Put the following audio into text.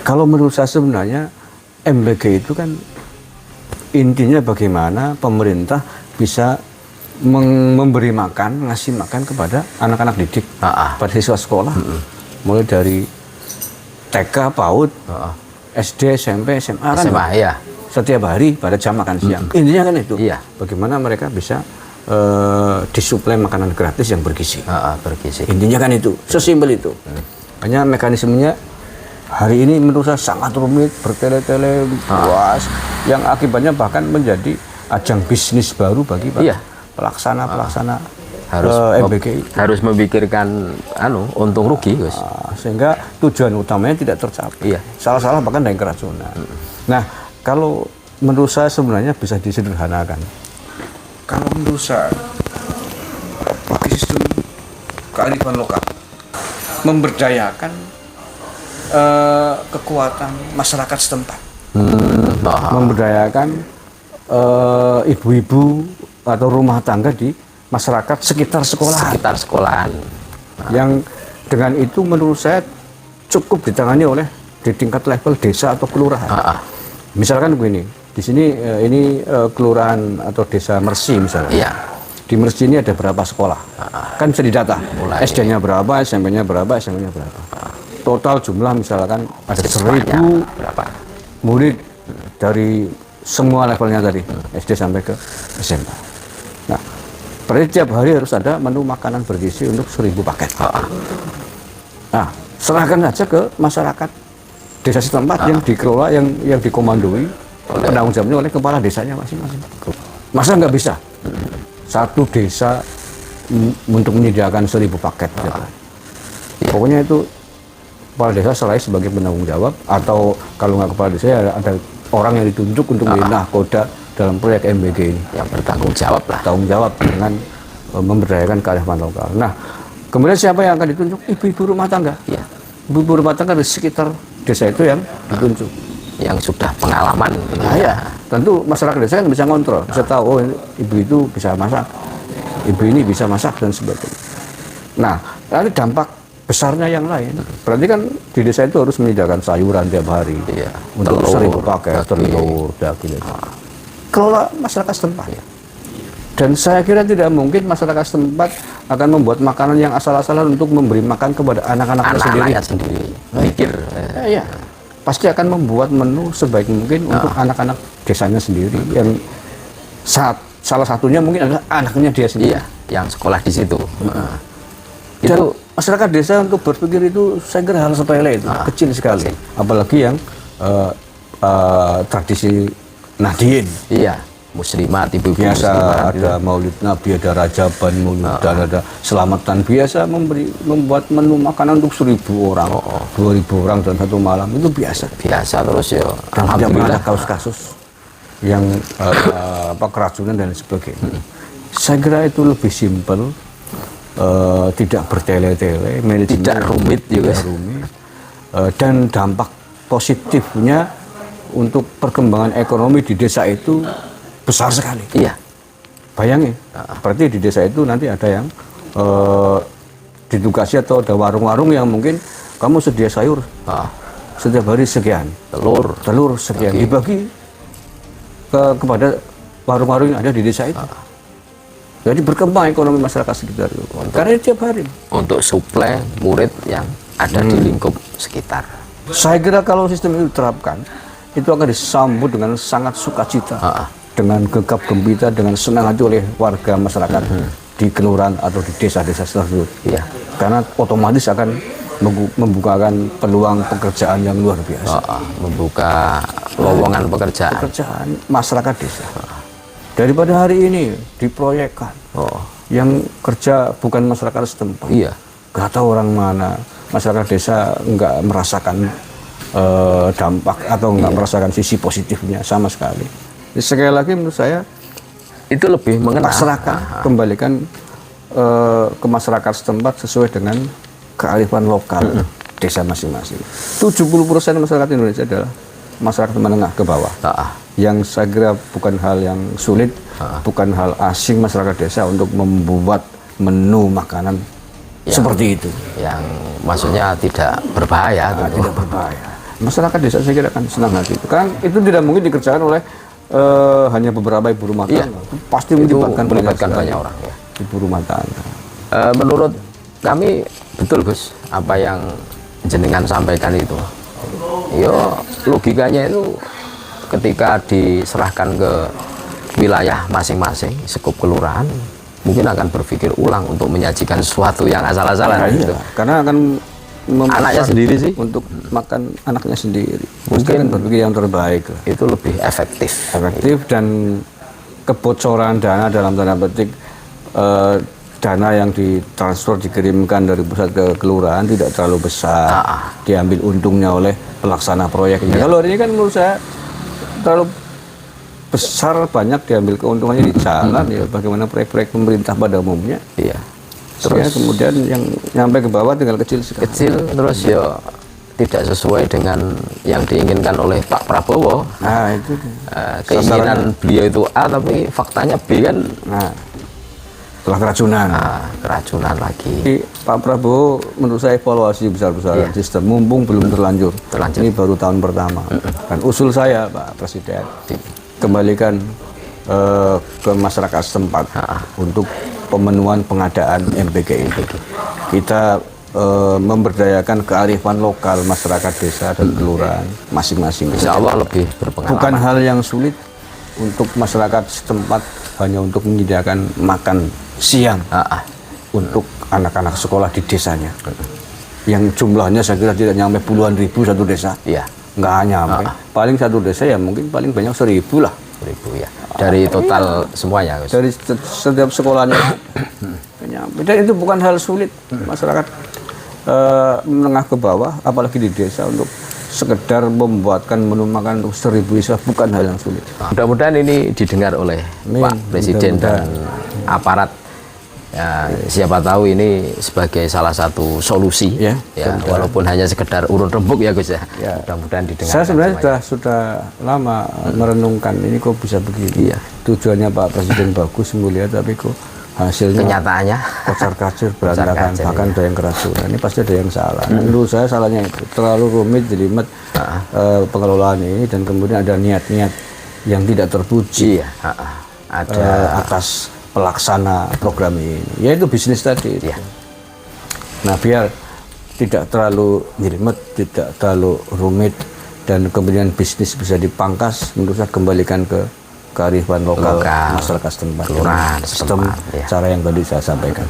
Kalau menurut saya sebenarnya MBG itu kan intinya bagaimana pemerintah bisa memberi makan, ngasih makan kepada anak-anak didik, pada siswa sekolah, mulai dari TK, PAUD, SD, SMP, SMA, kan ya. Setiap hari pada jam makan siang. Intinya kan itu, iya. Bagaimana mereka bisa disuplai makanan gratis yang bergizi. Bergizi. Intinya kan itu, sesimpel itu. Hanya mekanismenya hari ini menurut saya sangat rumit, bertele-tele, luas, yang akibatnya bahkan menjadi ajang bisnis baru bagi pelaksana MBG. Harus memikirkan untung rugi, Gus. Sehingga tujuan utamanya tidak tercapai. Iya. Salah-salah bahkan ada yang keracunan. Nah, kalau menurut saya sebenarnya bisa disederhanakan. Kalau menurut saya pakai sistem kearifan lokal, memberdayakan kekuatan masyarakat setempat, memberdayakan ibu-ibu atau rumah tangga di masyarakat sekitar sekolahan. Yang dengan itu menurut saya cukup ditangani oleh di tingkat level desa atau kelurahan. Misalkan begini, di sini ini kelurahan atau desa Mersi misalnya. Iya. Di Mersi ini ada berapa sekolah? Kan bisa didata. SD-nya berapa, SMP-nya berapa, SMA-nya berapa. Total jumlah misalkan ada 1.000 murid dari semua levelnya tadi, SD sampai ke SMA. Nah, berarti tiap hari harus ada menu makanan bergizi untuk 1.000 paket. Nah, serahkan saja ke masyarakat desa setempat yang dikelola, yang dikomandoi, penanggung jawabnya oleh kepala desanya masing-masing. Masa nggak bisa satu desa untuk menyediakan 1.000 paket? Pokoknya itu kepala desa selain sebagai penanggung jawab, atau kalau nggak kepala desa ya ada orang yang ditunjuk untuk menjadi nahkoda dalam proyek MBG ini, yang bertanggung jawab lah. Tanggung jawab dengan memberdayakan kearifan lokal. Nah, kemudian siapa yang akan ditunjuk? Ibu-ibu rumah tangga. Ya. Ibu-ibu rumah tangga di sekitar desa itu yang ditunjuk, yang sudah pengalaman. Ya, tentu masyarakat desa kan bisa ngontrol, bisa tahu, oh ibu itu bisa masak, ibu ini bisa masak dan sebagainya. Nah, nanti dampak besarnya yang lain, berarti kan di desa itu harus menyediakan sayuran tiap hari, untuk 1.000 paket, telur, daging. Kelola masyarakat setempat. Dan saya kira tidak mungkin masyarakat setempat akan membuat makanan yang asal-asalan untuk memberi makan kepada anak-anaknya sendiri. Mikir. Ya, pasti akan membuat menu sebaik mungkin untuk anak-anak desanya sendiri, yang salah satunya mungkin adalah anaknya dia sendiri. Iya, yang sekolah di situ. Dan masyarakat desa untuk berpikir itu saya kira hal sepele, itu kecil sekali. Apalagi yang tradisi Nahdien. Iya, muslimat, ibu-ibu biasa muslimat, ada maulid Nabi, ada rajaban, dan ada selamatan, biasa membuat menu makanan untuk 1.000 orang, 2.000 orang dalam satu malam, itu biasa terus ya. Dan tidak pernah ada kasus-kasus yang keracunan dan sebagainya. Saya kira itu lebih simpel, tidak bertele-tele, tidak rumit juga, dan dampak positifnya untuk perkembangan ekonomi di desa itu besar sekali. Iya. Bayangin, berarti di desa itu nanti ada yang ditugasi atau ada warung-warung yang mungkin kamu sedia sayur setiap hari sekian, telur sekian, dibagi kepada warung-warung yang ada di desa itu. Jadi berkembang ekonomi masyarakat sekitar itu. Karena tiap hari untuk suplai murid yang ada di lingkup sekitar. Saya kira kalau sistem itu diterapkan, itu akan disambut dengan sangat sukacita, dengan gegap gempita, dengan senang hati oleh warga masyarakat di kelurahan atau di desa-desa tersebut. Iya. Karena otomatis akan membukakan peluang pekerjaan yang luar biasa. Membuka lowongan pekerjaan masyarakat desa. Daripada hari ini diproyekkan, yang kerja bukan masyarakat setempat. Iya. Gak tahu orang mana, masyarakat desa nggak merasakan dampak atau nggak merasakan sisi positifnya sama sekali. Jadi, sekali lagi menurut saya itu lebih mengena. Masyarakat kembalikan ke masyarakat setempat sesuai dengan kearifan lokal desa masing-masing. 70% masyarakat Indonesia adalah masyarakat menengah ke bawah. Yang saya kira bukan hal yang sulit, bukan hal asing masyarakat desa untuk membuat menu makanan seperti itu. Yang maksudnya tidak berbahaya. Tidak berbahaya. masyarakat desa saya kira akan senang hati. Karena itu tidak mungkin dikerjakan oleh hanya beberapa ibu rumah tangga. Itu pasti melibatkan banyak orang. Ya. Ibu rumah tangga. Menurut kami betul Gus, apa yang jenengan sampaikan itu. Yo logikanya itu ketika diserahkan ke wilayah masing-masing, skup kelurahan, mungkin akan berpikir ulang untuk menyajikan sesuatu yang asal-asalan. Gitu. Karena akan anaknya sendiri sih untuk makan anaknya sendiri. Mungkin berpikir yang terbaik. Itu lebih efektif. Dan kebocoran dana dalam tanda petik dana yang ditransfer dikirimkan dari pusat ke kelurahan tidak terlalu besar, diambil untungnya oleh pelaksana proyeknya. Kalau ini kan menurut saya terlalu besar, banyak diambil keuntungannya di jalan, ya bagaimana proyek-proyek pemerintah pada umumnya. Iya. Terus kemudian yang nyampe ke bawah tinggal kecil sekali. Kecil terus ya tidak sesuai dengan yang diinginkan oleh Pak Prabowo. Nah itu keinginan beliau itu A tapi faktanya B kan. Nah, telah keracunan. Keracunan lagi. Jadi, Pak Prabowo menurut saya evaluasi besar-besaran sistem mumpung belum terlanjur. Ini baru tahun pertama. Dan usul saya Pak Presiden kembalikan ke masyarakat setempat untuk pemenuhan pengadaan MPK ini. Kita memberdayakan kearifan lokal masyarakat desa dan kelurahan masing-masing. Insya Allah lebih berpengalaman. Bukan hal yang sulit untuk masyarakat setempat hanya untuk menyediakan makan siang untuk anak-anak sekolah di desanya. Yang jumlahnya saya kira tidak nyampe puluhan ribu satu desa. Iya. Nggak nyampe. Paling satu desa ya mungkin paling banyak 1.000 lah. 1.000 ya. Dari total semuanya. Gus. Dari setiap sekolahnya. Dan itu bukan hal sulit. Masyarakat menengah ke bawah, apalagi di desa untuk sekedar membuatkan menu makan untuk 1.000 desa bukan hal yang sulit. Mudah-mudahan ini didengar oleh Pak Presiden dan aparat. Ya, siapa tahu ini sebagai salah satu solusi ya, walaupun hanya sekedar urun rembuk ya Gus ya. Mudah-mudahan didengar. Saya sebenarnya sudah lama merenungkan ini kok bisa begini. Tujuannya Pak Presiden bagus mulia tapi kok hasilnya kenyataannya kocar-kacir berantakan, bahkan ada yang keracunan. Ini pasti ada yang salah. Menurut saya salahnya itu terlalu rumit jelimet pengelolaan ini dan kemudian ada niat-niat yang tidak terpuji ada atas pelaksana program ini, yaitu bisnis tadi. Nah, biar tidak terlalu jelimet, tidak terlalu rumit, dan kemudian bisnis bisa dipangkas, menurut saya kembalikan ke kearifan lokal masyarakat setempat, sistem cara yang tadi saya sampaikan.